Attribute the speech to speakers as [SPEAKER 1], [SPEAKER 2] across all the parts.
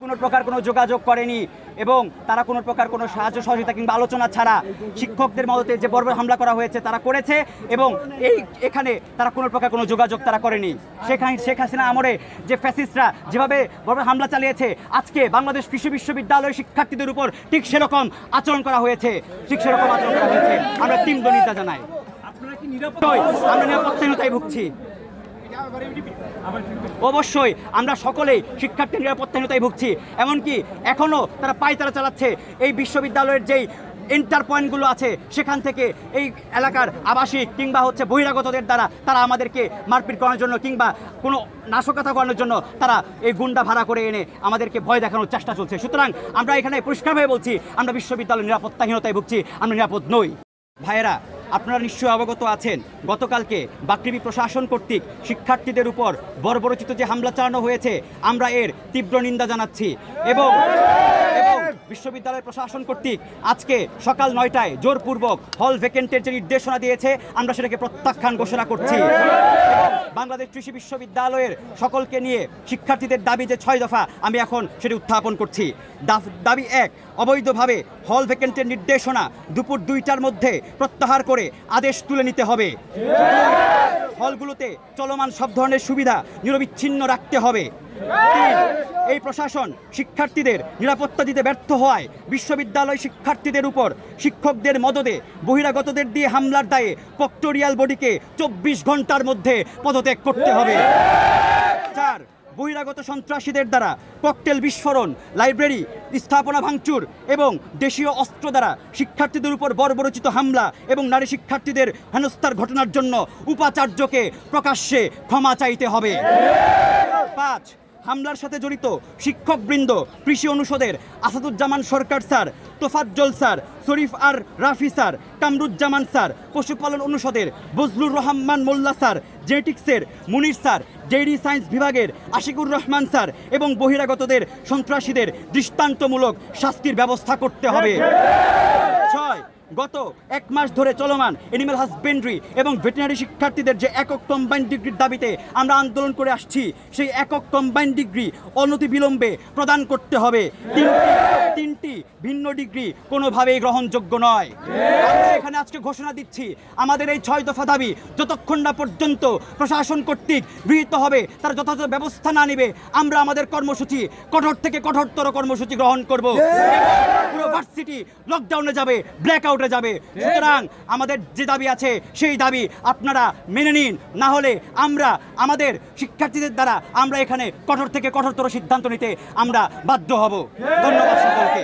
[SPEAKER 1] কোনো প্রকার কোনো যোগাযোগ করেনি এবং তারা কোনো প্রকার কোনো সাহায্য সহযোগিতা কিংবা আলোচনা ছাড়া শিক্ষকদের মদতে যে বর্বর হামলা করা হয়েছে তারা করেছে এবং এখানে তারা কোনো প্রকার কোনো যোগাযোগ তারা করেনি। শেখ হাসিনা আমলে যে ফ্যাসিস্টরা যেভাবে বর্বর হামলা চালিয়েছে, আজকে বাংলাদেশ কৃষি বিশ্ববিদ্যালয়ের শিক্ষার্থীদের উপর ঠিক সেরকম আচরণ করা হয়েছে, আমরা তীব্র নিন্দা জানাই। আমরা নিরাপত্তাহীনতায় ভুগছি। অবশ্যই আমরা সকলেই শিক্ষার্থীর নিরাপত্তাহীনতায় ভুগছি। এমনকি এখনো তারা পায়তারা চালাচ্ছে। এই বিশ্ববিদ্যালয়ের যেই এন্টার পয়েন্টগুলো আছে সেখান থেকে এই এলাকার আবাসিক কিংবা বহিরাগতদের দ্বারা তারা আমাদেরকে মারপিট করানোর জন্য কিংবা কোনো নাশকতা করানোর জন্য তারা এই গুন্ডা ভাড়া করে এনে আমাদেরকে ভয় দেখানোর চেষ্টা চলছে। সুতরাং আমরা এখানে পরিষ্কারভাবে বলছি, আমরা বিশ্ববিদ্যালয়ের নিরাপত্তাহীনতায় ভুগছি, আমরা নিরাপদ নই। ভাইয়েরা, আপনারা নিশ্চয়ই অবগত আছেন, গতকালকে বাকৃবি প্রশাসন কর্তৃক শিক্ষার্থীদের উপর বর্বরোচিত যে হামলা চালানো হয়েছে, আমরা এর তীব্র নিন্দা জানাচ্ছি এবং বিশ্ববিদ্যালয়ের প্রশাসন কর্তৃক আজকে সকাল 9টায় জোরপূর্বক হল ভ্যাকেন্টের যে নির্দেশনা দিয়েছে আমরা সেটাকে প্রত্যাখ্যান ঘোষণা করছি। বাংলাদেশ কৃষি বিশ্ববিদ্যালয়ের সকলকে নিয়ে শিক্ষার্থীদের দাবি যে 6 দফা, আমি এখন সেটি উত্থাপন করছি। দাবি 1, অবৈধভাবে হল ভ্যাকেন্টের নির্দেশনা দুপুর 2টার মধ্যে প্রত্যাহার করে আদেশ তুলে নিতে হবে। হলগুলোতে চলমান সব ধরনের সুবিধা নিরবিচ্ছিন্ন রাখতে হবে। 3, এই প্রশাসন শিক্ষার্থীদের নিরাপত্তা দিতে ব্যর্থ হওয়ায় বিশ্ববিদ্যালয় শিক্ষার্থীদের উপর শিক্ষকদের মদদে বহিরাগতদের দিয়ে হামলার দায়ে প্রক্টোরিয়াল বডিকে 24 ঘন্টার মধ্যে পদত্যাগ করতে হবে। 4, বহিরাগত সন্ত্রাসীদের দ্বারা ককটেল বিস্ফোরণ, লাইব্রেরি স্থাপনা ভাঙচুর এবং দেশীয় অস্ত্র দ্বারা শিক্ষার্থীদের উপর বর্বরোচিত হামলা এবং নারী শিক্ষার্থীদের হেনস্থার ঘটনার জন্য উপাচার্যকে প্রকাশ্যে ক্ষমা চাইতে হবে। 5, হামলার সাথে জড়িত শিক্ষকবৃন্দ, কৃষি অনুষদের আসাদুজ্জামান সরকার স্যার, তোফাজ্জল স্যার, শরীফ আর রাফি স্যার, কামরুজ্জামান স্যার, পশুপালন অনুষদের বজলুর রহমান মোল্লা স্যার, জেনেটিক্সের মুনির স্যার, ডেইরি সায়েন্স বিভাগের আশিকুর রহমান স্যার এবং বহিরাগতদের সন্ত্রাসীদের দৃষ্টান্তমূলক শাস্তির ব্যবস্থা করতে হবে। 6, গত 1 মাস ধরে চলমান অ্যানিম্যাল হাজবেন্ড্রি এবং ভেটেরিনারি শিক্ষার্থীদের যে একক কম্বাইন্ড ডিগ্রির দাবিতে আমরা আন্দোলন করে আসছি, সেই একক কম্বাইন্ড ডিগ্রি অনতিবিলম্বে প্রদান করতে হবে। 3টি ভিন্ন ডিগ্রি কোনোভাবেই গ্রহণযোগ্য নয়। আমরা এখানে আজকে ঘোষণা দিচ্ছি, আমাদের এই 6 দফা দাবি যতক্ষণ না পর্যন্ত প্রশাসন কর্তৃক গৃহীত হবে, তার যথাযথ ব্যবস্থা না নেবে, আমরা আমাদের কর্মসূচি কঠোর থেকে কঠোরতর কর্মসূচি গ্রহণ করব। পুরো ভার্সিটি লকডাউনে যাবে, ব্ল্যাকআউটে যাবে। সুতরাং আমাদের যে দাবি আছে সেই দাবি আপনারা মেনে নিন, না হলে আমরা আমাদের শিক্ষার্থীদের দ্বারা আমরা এখানে কঠোর থেকে কঠোরতর সিদ্ধান্ত নিতে আমরা বাধ্য হব। ধন্যবাদ সকলকে।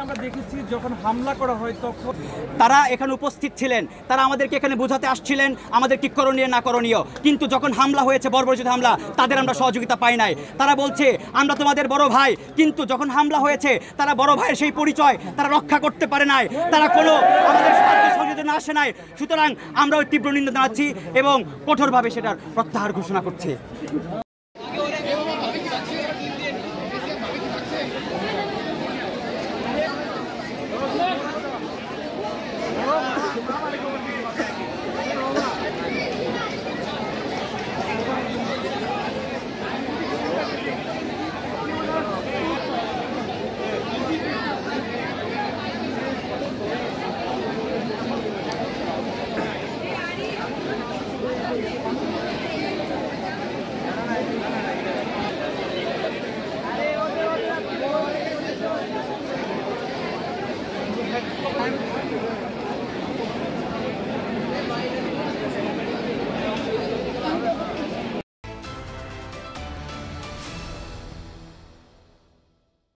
[SPEAKER 2] আমরা দেখেছি যখন হামলা করা হয় তখন
[SPEAKER 1] তারা এখানে উপস্থিত ছিলেন, তারা আমাদেরকে এখানে বোঝাতে আসছিলেন আমাদের কি করণীয় না করণীয়, কিন্তু যখন হামলা হয়েছে, বর্বরোচিত হামলা, তাদের আমরা সহযোগিতা পাই নাই। তারা বলছে আমরা তোমাদের বড় ভাই, কিন্তু যখন হামলা হয়েছে তারা বড় ভাইয়ের সেই পরিচয় তারা রক্ষা করতে পারে নাই, তারা কোনো আমাদের সাহায্য সহযোগিতা আসে নাই। সুতরাং আমরা তীব্র নিন্দা জানাচ্ছি এবং কঠোরভাবে সেটার প্রত্যাহার ঘোষণা করছি।